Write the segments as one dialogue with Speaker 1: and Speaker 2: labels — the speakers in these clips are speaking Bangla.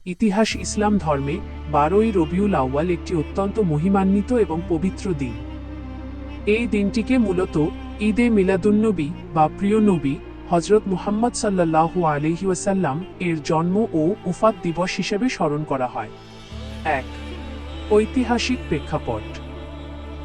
Speaker 1: ইতিহাস ইসলাম ধর্মে 12ই রবিউল আউয়াল একটি অত্যন্ত মহিমান্বিত এবং পবিত্র দিন। এই দিনটিকে মূলত ঈদে মিলাদুন্নবী বা প্রিয় নবী হজরত মুহাম্মদ সাল্লাল্লাহু আলাইহি ওয়াসাল্লাম এর জন্ম ও উফাত দিবস হিসেবে স্মরণ করা হয়। 1. ঐতিহাসিক প্রেক্ষাপট।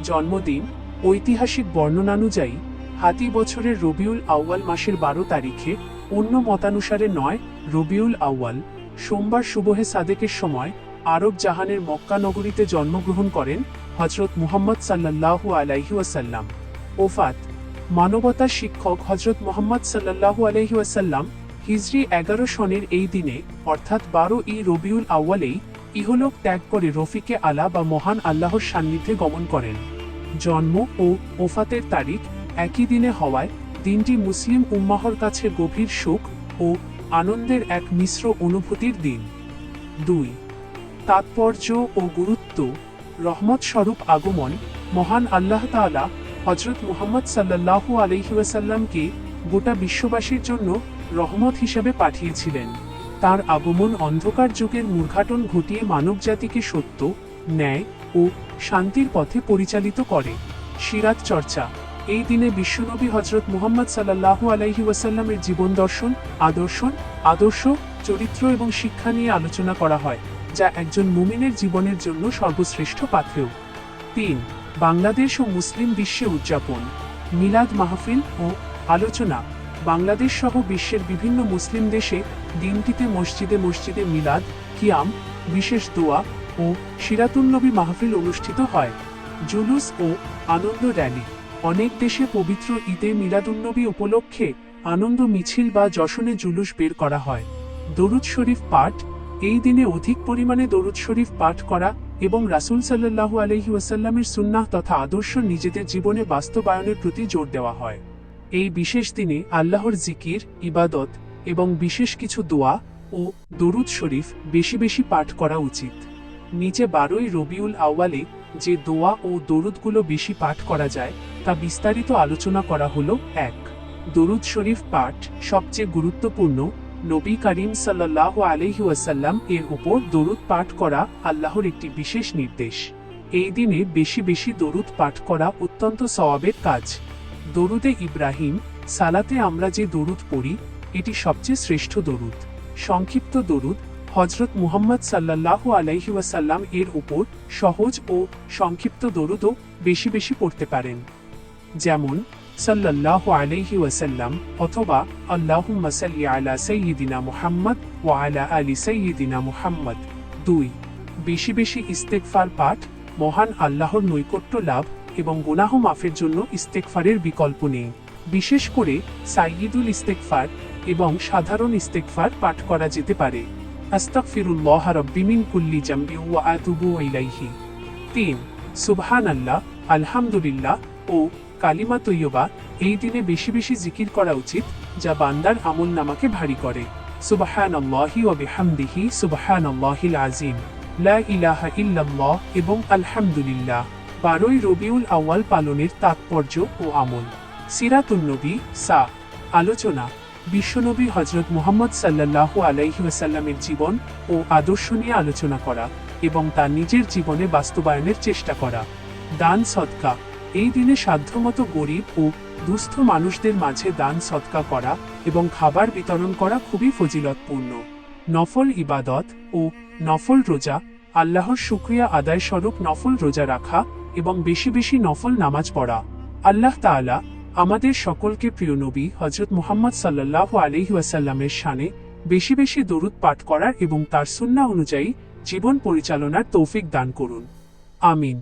Speaker 1: জন্মদিন। ঐতিহাসিক বর্ণনানুযায়ী হাতি বছরের রবিউল আউয়াল মাসের 12 তারিখে, অন্য মতানুসারে 9 রবিউল আউয়াল, সোমবার সুবহে সাদেকের সময় আরব জাহানের মক্কা নগরীতে জন্মগ্রহণ করেন হজরত মুহাম্মদ সাল্লাল্লাহু আলাইহি ওয়াসাল্লাম। ওফাত। মানবতার শিক্ষক হজরত মুহাম্মদ সাল্লাল্লাহু আলাইহি ওয়াসাল্লাম হিজরি 11 সনের এই দিনে অর্থাৎ 12ই রবিউল আউয়ালেই ইহলোক ত্যাগ করে রফিকে আলা বা মহান আল্লাহর সান্নিধ্যে গমন করেন। জন্ম ও ওফাতের তারিখ একই দিনে হওয়ায় দিনটি মুসলিম উম্মাহর কাছে গভীর শোক ও আনন্দের এক মিশ্র অনুভূতির দিন। 2. তাৎপর্য ও গুরুত্ব। রহমত স্বরূপ আগমন। মহান আল্লাহ তাআলা হজরত মুহাম্মদ সাল্লাল্লাহু আলাইহি ওয়াসাল্লামকে গোটা বিশ্ববাসীর জন্য রহমত হিসেবে পাঠিয়েছিলেন। তার আগমন অন্ধকার যুগের মূর্ঘাটন ঘটিয়ে মানবজাতিকে সত্য, ন্যায় ও শান্তির পথে পরিচালিত করে। সিরাত চর্চা। এই দিনে বিশ্বনবী হজরত মুহাম্মদ সাল্লাল্লাহু আলাইহি ওয়াসাল্লামের জীবন দর্শন, আদর্শ, চরিত্র এবং শিক্ষা নিয়ে আলোচনা করা হয়, যা একজন মুমিনের জীবনের জন্য সর্বশ্রেষ্ঠ পাথেয়। 3. বাংলাদেশ ও মুসলিম বিশ্বে উদযাপন। মিলাদ মাহফিল ও আলোচনা। বাংলাদেশ সহ বিশ্বের বিভিন্ন মুসলিম দেশে দিনটিতে মসজিদে মসজিদে মিলাদ, কিয়াম, বিশেষ দোয়া ও সিরাতুন্নবী মাহফিল অনুষ্ঠিত হয়। জুলুস ও আনন্দ র্যালি। অনেক দেশে পবিত্র ঈদে মিলাদুন্নবী উপলক্ষে আনন্দ মিছিল বা জশনে জুলুস বের করা হয়। দরুদ শরীফ পাঠ। এই দিনে অধিক পরিমাণে দরুদ শরীফ পাঠ করা এবং রাসূল সাল্লাল্লাহু আলাইহি ওয়াসাল্লামের সুন্নাহ তথা আদর্শ নিজেদের জীবনে বাস্তবায়নের প্রতি জোর দেওয়া হয়। এই বিশেষ দিনে আল্লাহর জিকির, ইবাদত এবং বিশেষ কিছু দোয়া ও দরুদ শরীফ বেশি বেশি পাঠ করা উচিত। নিচে 12ই রবিউল আউয়ালে যে দোয়া ও দরুদগুলো বেশি পাঠ করা যায় তা বিস্তারিত আলোচনা করা হলো। 1. দরুদ শরীফ পাঠ। সবচেয়ে গুরুত্বপূর্ণ, নবী করিম সাল্লাল্লাহু আলাইহি ওয়াসাল্লাম এর উপর দরুদ পাঠ করা আল্লাহর একটি বিশেষ নির্দেশ। এই দিনে বেশি বেশি দরুদ পাঠ করা অত্যন্ত সওয়াবের কাজ। দরুদে ইব্রাহিম। সালাতে আমরা যে দরুদ পড়ি এটি সবচেয়ে শ্রেষ্ঠ দরুদ। সংক্ষিপ্ত দরুদ। হজরত মুহাম্মদ সাল্লাল্লাহু আলাইহি ওয়াসাল্লাম এর উপর সহজ ও সংক্ষিপ্ত দরুদও বেশি বেশি পড়তে পারেন, যেমন সাল্লাল্লাহু আলাইহি ওয়াসাল্লাম অথবা আল্লাহুম্মা সাল্লি আলা সাইয়্যিদিনা মুহাম্মদ ওয়া আলা আলি সাইয়্যিদিনা মুহাম্মদ। 2. বেশি বেশি ইস্তেগফার পাঠ। মহান আল্লাহর নৈকট্য লাভ এবং গুনাহ মাফের জন্য ইস্তেগফারের বিকল্প নেই। বিশেষ করে সাইয়্যিদুল ইস্তেগফার এবং সাধারণ ইস্তেগফার পাঠ করা যেতে পারে। আস্তাগফিরুল্লাহ রাব্বি মিন কুল্লি জামবি ওয়া আতুবু ইলাইহি। 3. সুবহানাল্লাহ, আলহামদুলিল্লাহ ও কালিমা তৈয়বা। এই দিনে বেশি বেশি জিকির করা উচিত, যা বান্দার আমলনামাকে ভারী করে। সুবহানাল্লাহি ওয়া বিহামদিহি সুবহানাল্লাহিল আযীম, লা ইলাহা ইল্লাল্লাহ এবং আলহামদুলিল্লাহ। 12ই রবিউল আউয়াল পালনের তাৎপর্য ও আমল। সিরাতুন্নবী সা। আলোচনা। বিশ্বনবী হজরত মুহাম্মদ সাল্লাল্লাহু আলাইহি ওয়াসাল্লামের জীবন ও আদর্শ নিয়ে আলোচনা করা এবং তা নিজের জীবনে বাস্তবায়নের চেষ্টা করা। দান সদকা। এই দিনে সাধ্যমতো গরিব ও দুস্থ মানুষদের মাঝে দান সদকা করা এবং খাবার বিতরণ করা খুবই ফজিলতপূর্ণ। নফল ইবাদত ও নফল রোজা। আল্লাহর শুকরিয়া আদায় স্বরূপ নফল রোজা রাখা এবং বেশি বেশি নফল নামাজ পড়া। আল্লাহ তাআলা আমাদের সকলকে প্রিয় নবী হজরত মুহাম্মদ সাল্লাল্লাহু আলাইহি ওয়াসাল্লামের শানে বেশি বেশি দরুদ পাঠ করার এবং তার সুন্নাহ অনুযায়ী জীবন পরিচালনার তৌফিক দান করুন। আমিন।